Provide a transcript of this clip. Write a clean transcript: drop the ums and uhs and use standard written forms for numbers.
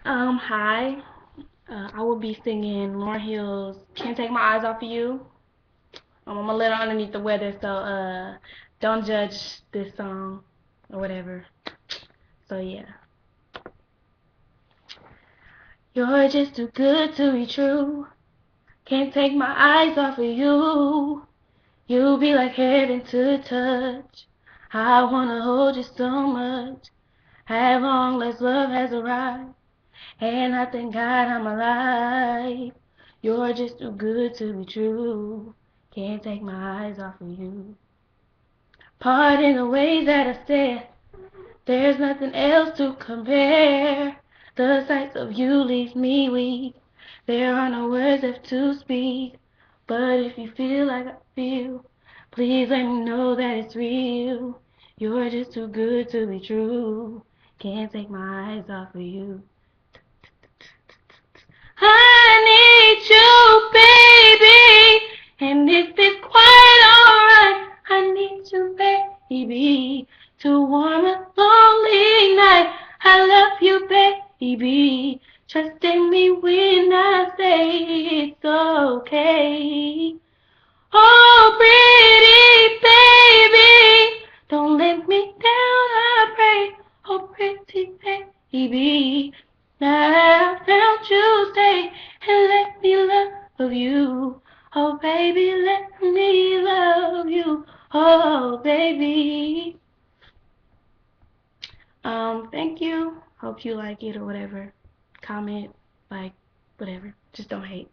Hi. I will be singing Lauryn Hill's "Can't Take My Eyes Off of You." I'm a little underneath the weather, so don't judge this song or whatever. So yeah. You're just too good to be true. Can't take my eyes off of you. You be like heaven to touch. I wanna hold you so much. At long last love has arrived, and I thank God I'm alive. You're just too good to be true. Can't take my eyes off of you. Pardon the ways that I said, there's nothing else to compare. The sight of you leaves me weak. There are no words left to speak. But if you feel like I feel, please let me know that it's real. You're just too good to be true. Can't take my eyes off of you. I need you, baby. And if it's quite alright, I need you, baby, to warm a lonely night. I love you, baby. Trust in me when I say it's okay. Oh, pretty baby, don't let me down, I pray. Oh, pretty baby, now I found you, stay and let me love you. Oh, baby, let me love you. Oh, baby. Thank you. Hope you like it or whatever. Comment, like, whatever. Just don't hate.